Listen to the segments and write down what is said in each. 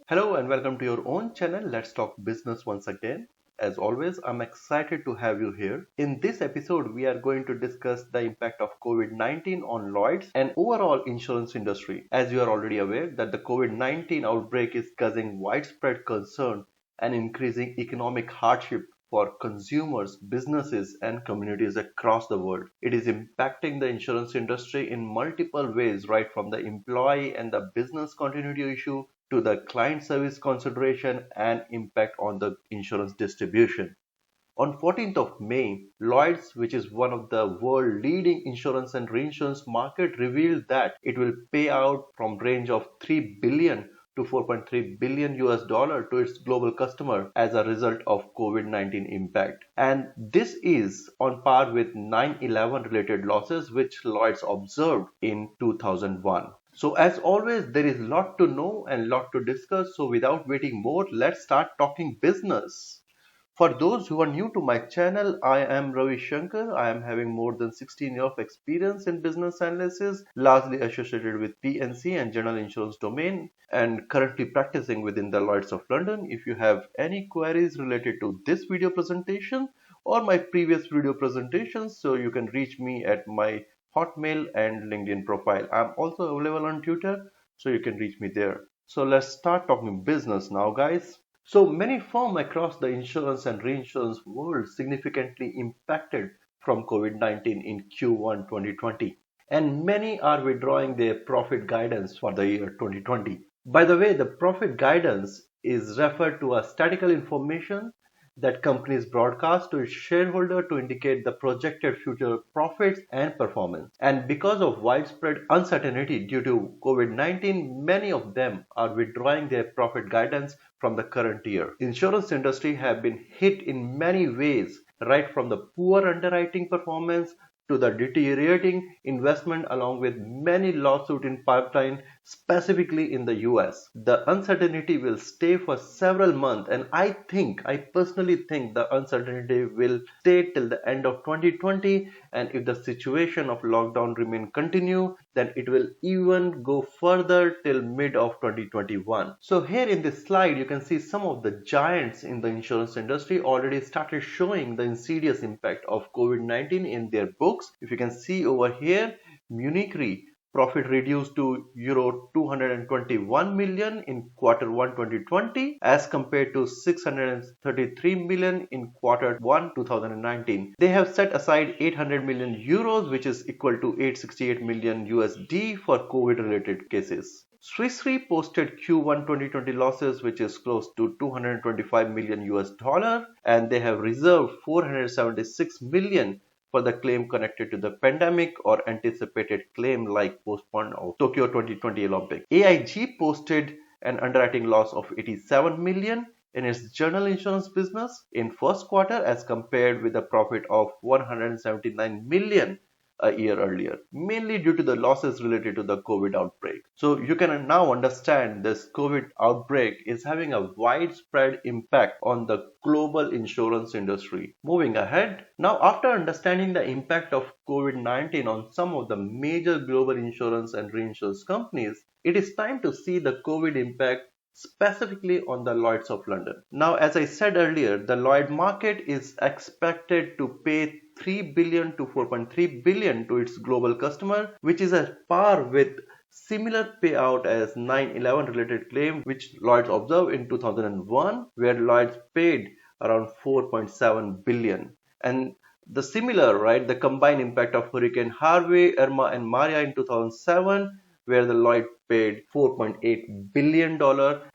Hello and welcome to your own channel. Let's talk business once again. As always, I'm excited to have you here. In this episode, we are going to discuss the impact of COVID-19 on Lloyd's and overall insurance industry. As you are already aware that the COVID-19 outbreak is causing widespread concern and increasing economic hardship for consumers, businesses, and communities across the world. It is impacting the insurance industry in multiple ways, right from the employee and the business continuity issue to the client service consideration and impact on the insurance distribution. On 14th of May, Lloyds, which is one of the world leading insurance and reinsurance market, revealed that it will pay out from range of 3 billion to 4.3 billion US dollar to its global customer as a result of COVID-19 impact. And this is on par with 9/11 related losses which Lloyds observed in 2001. So as always, there is lot to know and lot to discuss. So without waiting more, let's start talking business. For those who are new to my channel, I am Ravi Shankar. I am having more than 16 years of experience in business analysis, largely associated with P&C and general insurance domain, and currently practicing within the Lloyds of London. If you have any queries related to this video presentation or my previous video presentations, so you can reach me at my Hotmail and LinkedIn profile. I'm also available on Twitter, so you can reach me there. So let's start talking business now, guys. So many firms across the insurance and reinsurance world significantly impacted from COVID-19 in Q1 2020, and many are withdrawing their profit guidance for the year 2020. By the way, the profit guidance is referred to as statistical information that companies broadcast to its shareholder to indicate the projected future profits and performance. And because of widespread uncertainty due to COVID-19, many of them are withdrawing their profit guidance from the current year. Insurance industry have been hit in many ways, right from the poor underwriting performance to the deteriorating investment along with many lawsuits in pipeline, specifically in the US. The uncertainty will stay for several months, and I personally think the uncertainty will stay till the end of 2020, and if the situation of lockdown remain continue, then it will even go further till mid of 2021. So here in this slide you can see some of the giants in the insurance industry already started showing the insidious impact of COVID-19 in their books. If you can see over here, Munich Re profit reduced to euro 221 million in quarter 1 2020 as compared to 633 million in quarter 1 2019. They have set aside 800 million euros, which is equal to 868 million USD for COVID related cases. Swiss Re posted Q1 2020 losses, which is close to 225 million US dollar, and they have reserved 476 million for the claim connected to the pandemic or anticipated claim like postponement of Tokyo 2020 Olympic. AIG posted an underwriting loss of 87 million in its general insurance business in first quarter as compared with a profit of 179 million a year earlier, mainly due to the losses related to the COVID outbreak. So you can now understand this COVID outbreak is having a widespread impact on the global insurance industry. Moving ahead, now after understanding the impact of COVID-19 on some of the major global insurance and reinsurance companies, it is time to see the COVID impact specifically on the Lloyds of London. Now, as I said earlier, the Lloyd market is expected to pay 3 billion to 4.3 billion to its global customer, which is at par with similar payout as 9/11 related claim which Lloyds observed in 2001, where Lloyds paid around 4.7 billion. And the similar, right, the combined impact of Hurricane Harvey, Irma and Maria in 2007, where the Lloyd paid $4.8 billion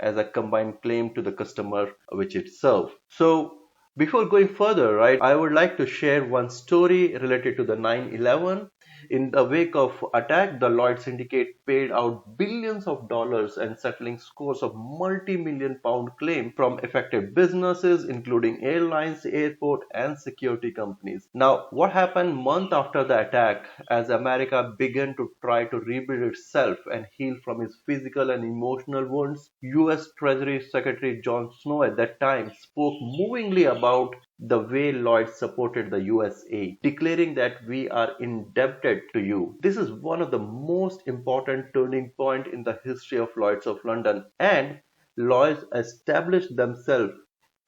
as a combined claim to the customer which it served. So before going further, right, I would like to share one story related to the 9/11. In the wake of attack, the Lloyd syndicate paid out billions of dollars and settling scores of multi-million pound claim from affected businesses, including airlines, airport, and security companies. Now, what happened month after the attack, as America began to try to rebuild itself and heal from its physical and emotional wounds, US Treasury Secretary John Snow at that time spoke movingly about the way Lloyd supported the USA, declaring that we are indebted to you. This is one of the most important turning point in the history of Lloyds of London, and Lloyds established themselves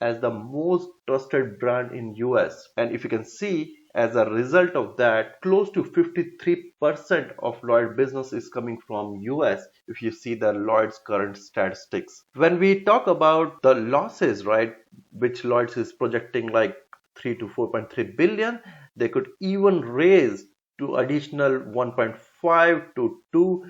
as the most trusted brand in US. And if you can see, as a result of that, close to 53% of Lloyd business is coming from US if you see the Lloyd's current statistics. When we talk about the losses, right, which Lloyd's is projecting like 3 to 4.3 billion, they could even raise to additional 1.5 to 2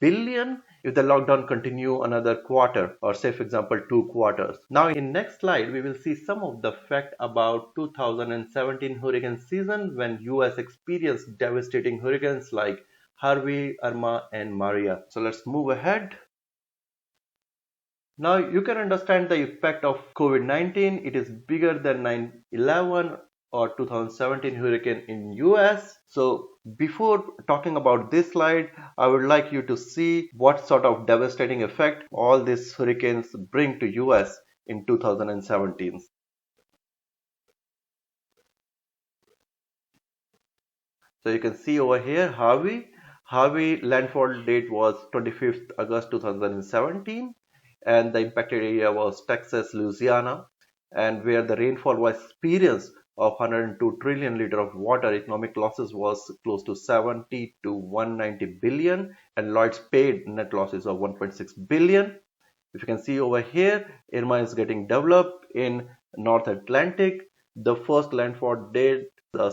billion if the lockdown continue another quarter, or say for example 2 quarters. Now in next slide we will see some of the fact about 2017 hurricane season when US experienced devastating hurricanes like Harvey, Irma and Maria. So let's move ahead. Now you can understand the effect of COVID-19. It is bigger than 9/11 or 2017 hurricane in US. So before talking about this slide, I would like you to see what sort of devastating effect all these hurricanes bring to US in 2017. So you can see over here Harvey landfall date was 25th August 2017 and the impacted area was Texas, Louisiana, and where the rainfall was experienced of 102 trillion liter of water. Economic losses was close to 70 to 190 billion and Lloyd's paid net losses of 1.6 billion. If you can see over here, Irma is getting developed in North Atlantic. The first landfall date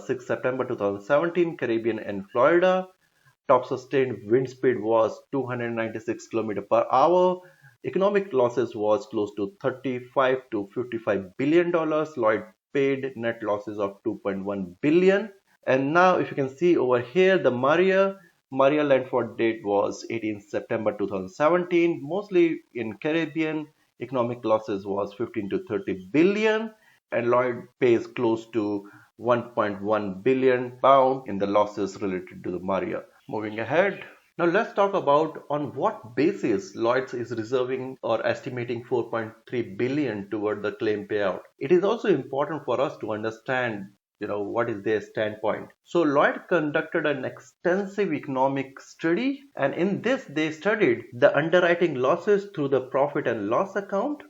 6 September 2017, Caribbean and Florida. Top sustained wind speed was 296 km per hour. Economic losses was close to 35 to 55 billion dollars. Lloyd paid net losses of 2.1 billion. And now if you can see over here, the Maria landfall date was 18 September 2017, mostly in Caribbean. Economic losses was 15 to 30 billion and Lloyd pays close to 1.1 billion pound in the losses related to the Maria. Moving ahead. Now let's talk about on what basis Lloyd's is reserving or estimating 4.3 billion toward the claim payout. It is also important for us to understand what is their standpoint. So Lloyd conducted an extensive economic study and in this they studied the underwriting losses through the profit and loss account,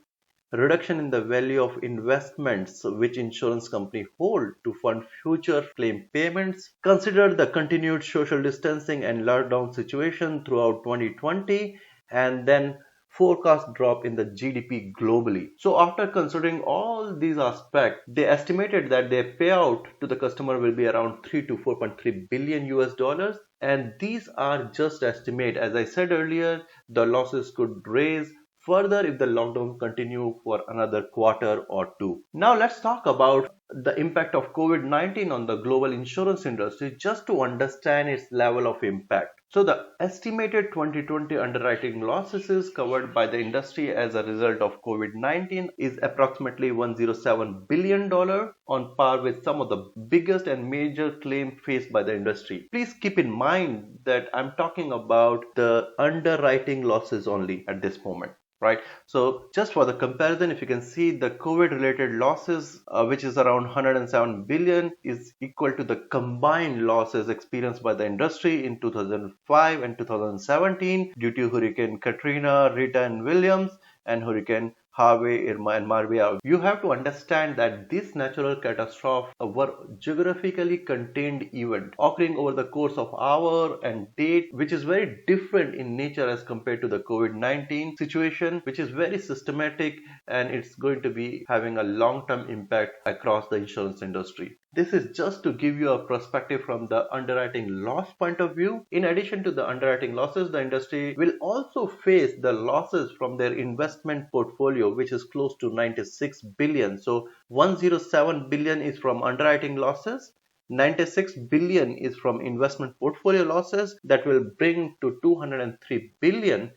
reduction in the value of investments which insurance company hold to fund future claim payments, consider the continued social distancing and lockdown situation throughout 2020, and then forecast drop in the GDP globally. So after considering all these aspects, they estimated that their payout to the customer will be around 3 to 4.3 billion US dollars. And these are just estimate. As I said earlier, the losses could raise further if the lockdown continue for another quarter or two. Now let's talk about the impact of COVID-19 on the global insurance industry just to understand its level of impact. So the estimated 2020 underwriting losses covered by the industry as a result of COVID-19 is approximately $107 billion, on par with some of the biggest and major claims faced by the industry. Please keep in mind that I'm talking about the underwriting losses only at this moment. Right. So just for the comparison, if you can see the COVID related losses, which is around 107 billion, is equal to the combined losses experienced by the industry in 2005 and 2017 due to Hurricane Katrina, Rita and Williams, and Hurricane Harvey, Irma and Maria. You have to understand that this natural catastrophe were geographically contained event occurring over the course of hour and date, which is very different in nature as compared to the COVID-19 situation, which is very systematic and it's going to be having a long-term impact across the insurance industry. This is just to give you a perspective from the underwriting loss point of view. In addition to the underwriting losses, the industry will also face the losses from their investment portfolio, which is close to 96 billion. So 107 billion is from underwriting losses. 96 billion is from investment portfolio losses that will bring to 203 billion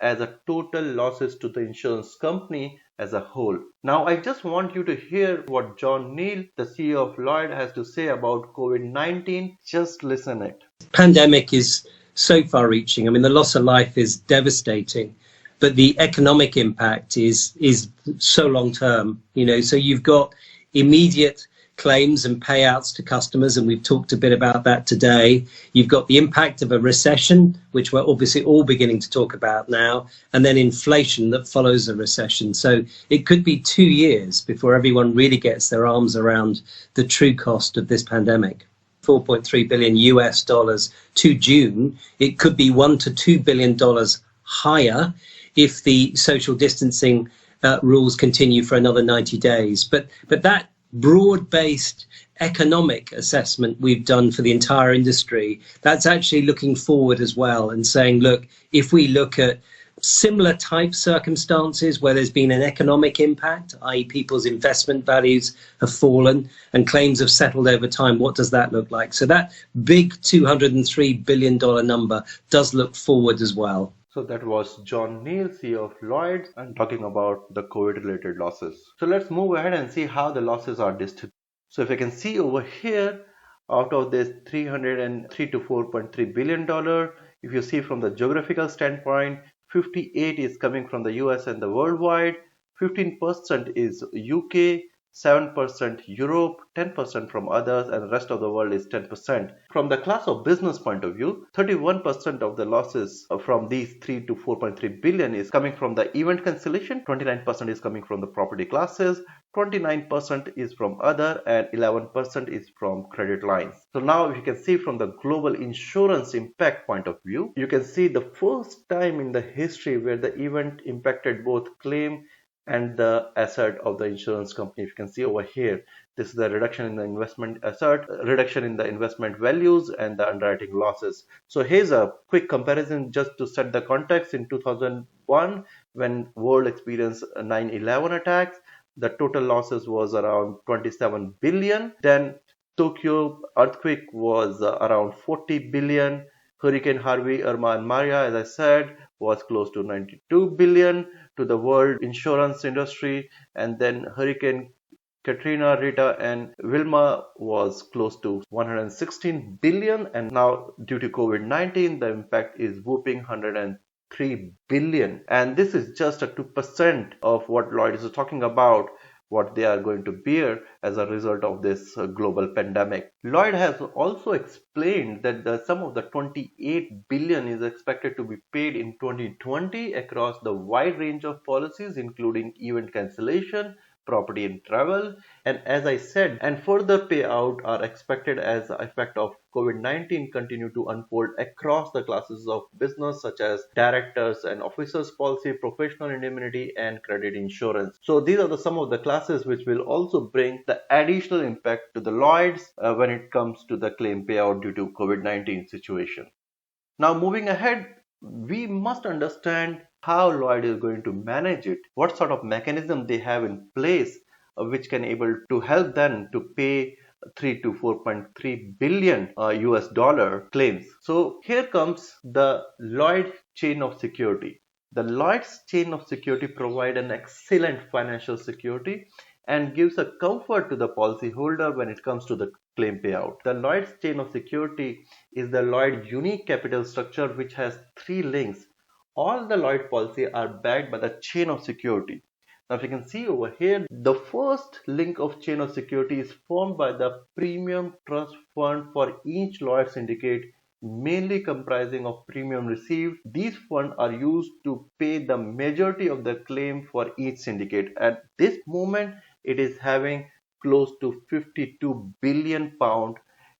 as a total losses to the insurance company as a whole. Now I just want you to hear what Neal, the CEO of Lloyd, has to say about COVID-19. Just listen it. Pandemic is so far reaching. I mean, the loss of life is devastating, but the economic impact is so long term, so you've got immediate claims and payouts to customers, and we've talked a bit about that today. You've got the impact of a recession, which we're obviously all beginning to talk about now, and then inflation that follows a recession. So it could be 2 years before everyone really gets their arms around the true cost of this pandemic. 4.3 billion US dollars to June. It could be $1 to $2 billion higher if the social distancing rules continue for another 90 days. But that broad-based economic assessment we've done for the entire industry, that's actually looking forward as well and saying, look, if we look at similar type circumstances where there's been an economic impact, i.e. people's investment values have fallen and claims have settled over time, what does that look like? So that big $203 billion number does look forward as well. So that was Neal, CEO of Lloyds, and talking about the COVID-related losses. So let's move ahead and see how the losses are distributed. So if you can see over here, out of this $303 to $4.3 billion, if you see from the geographical standpoint, 58 is coming from the US and the worldwide, 15% is UK, 7% Europe, 10% from others, and the rest of the world is 10%. From the class of business point of view, 31% of the losses from these 3 to 4.3 billion is coming from the event cancellation, 29% is coming from the property classes, 29% is from other, and 11% is from credit lines. So now if you can see from the global insurance impact point of view, you can see the first time in the history where the event impacted both claim and the asset of the insurance company. If you can see over here, this is the reduction in the investment asset, reduction in the investment values, and the underwriting losses. So here's a quick comparison just to set the context. In 2001, when world experienced 9/11 attacks, the total losses was around 27 billion. Then Tokyo earthquake was around 40 billion. Hurricane Harvey, Irma, and Maria, as I said, was close to 92 billion to the world insurance industry. And then Hurricane Katrina, Rita, and Wilma was close to 116 billion. And now due to COVID-19, the impact is whooping 103 billion. And this is just a 2% of what Lloyd is talking about, what they are going to bear as a result of this global pandemic. Lloyd has also explained that the sum of the 28 billion is expected to be paid in 2020 across the wide range of policies, including event cancellation, property and travel, and as I said, and further payout are expected as the effect of COVID-19 continue to unfold across the classes of business such as directors and officers policy, professional indemnity, and credit insurance. So these are some of the classes which will also bring the additional impact to the Lloyds when it comes to the claim payout due to COVID-19 situation. Now moving ahead, we must understand how Lloyd is going to manage it, what sort of mechanism they have in place which can able to help them to pay 3 to 4.3 billion US dollar claims. So here comes the Lloyd chain of security. The Lloyd's chain of security provide an excellent financial security and gives a comfort to the policyholder when it comes to the claim payout. The Lloyd's chain of security is the Lloyd unique capital structure which has 3 links. All the Lloyd policy are backed by the chain of security. Now if you can see over here, the first link of chain of security is formed by the premium trust fund for each Lloyd syndicate, mainly comprising of premium received. These funds are used to pay the majority of the claim for each syndicate. At this moment, it is having close to 52 billion pound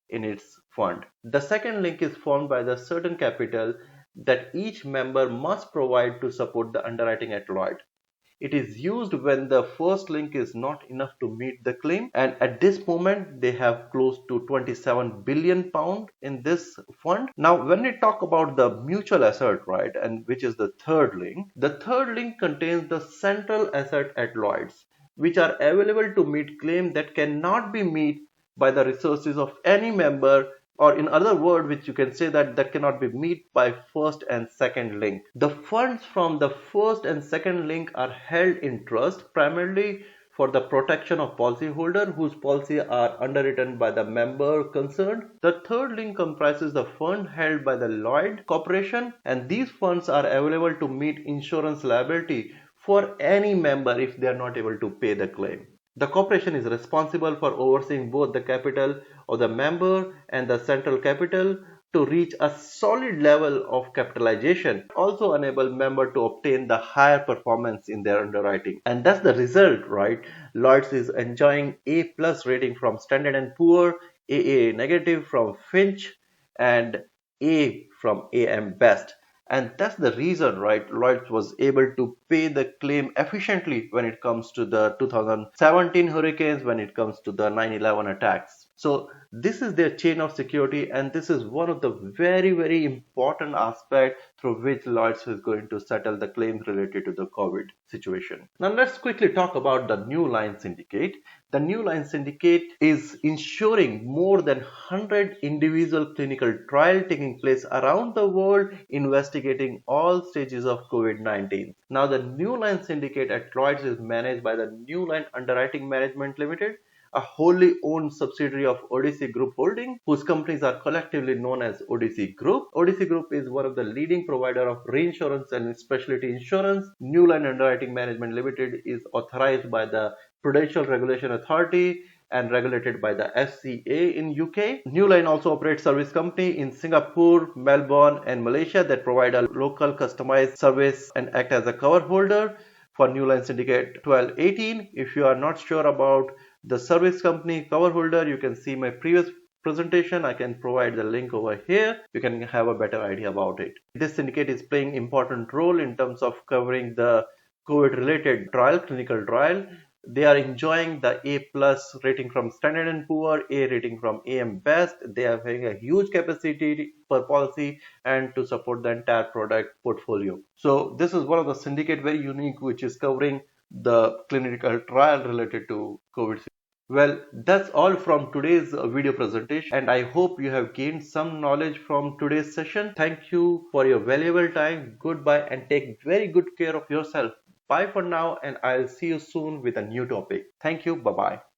in its fund. The second link is formed by the certain capital that each member must provide to support the underwriting at Lloyd. It is used when the first link is not enough to meet the claim, and at this moment they have close to 27 billion pound in this fund. Now when we talk about the mutual asset, right, and which is the third link contains the central asset at Lloyd's, which are available to meet claim that cannot be met by the resources of any member, or in other words, which you can say that cannot be met by first and second link. The funds from the first and second link are held in trust primarily for the protection of policyholder whose policy are underwritten by the member concerned. The third link comprises the fund held by the Lloyd Corporation, and these funds are available to meet insurance liability for any member if they are not able to pay the claim. The corporation is responsible for overseeing both the capital of the member and the central capital to reach a solid level of capitalization, also enable member to obtain the higher performance in their underwriting. And that's the result, right? Lloyds is enjoying A plus rating from Standard and Poor, AA negative from Finch, and A from AM Best. And that's the reason, right? Lloyd was able to pay the claim efficiently when it comes to the 2017 hurricanes, when it comes to the 9/11 attacks. So this is their chain of security, and this is one of the very, very important aspects through which Lloyd's is going to settle the claims related to the COVID situation. Now let's quickly talk about the New Line Syndicate. The New Line Syndicate is ensuring more than 100 individual clinical trials taking place around the world, investigating all stages of COVID-19. Now, the New Line Syndicate at Lloyd's is managed by the New Line Underwriting Management Limited, a wholly owned subsidiary of Odyssey Group Holding, whose companies are collectively known as Odyssey Group. Odyssey Group is one of the leading provider of reinsurance and specialty insurance. New Line Underwriting Management Limited is authorized by the Prudential Regulation Authority and regulated by the FCA in UK. New Line also operates service company in Singapore, Melbourne and Malaysia that provide a local customized service and act as a cover holder for New Line Syndicate 1218. If you are not sure about the service company cover holder, you can see my previous presentation. I can provide the link over here. You can have a better idea about it. This syndicate is playing important role in terms of covering the COVID related trial, clinical trial. They are enjoying the A plus rating from Standard and Poor, A rating from AM Best. They are having a huge capacity per policy and to support the entire product portfolio. So this is one of the syndicate very unique, which is covering the clinical trial related to COVID. Well, that's all from today's video presentation, and I hope you have gained some knowledge from today's session. Thank you for your valuable time. Goodbye and take very good care of yourself. Bye for now, and I'll see you soon with a new topic. Thank you. Bye-bye.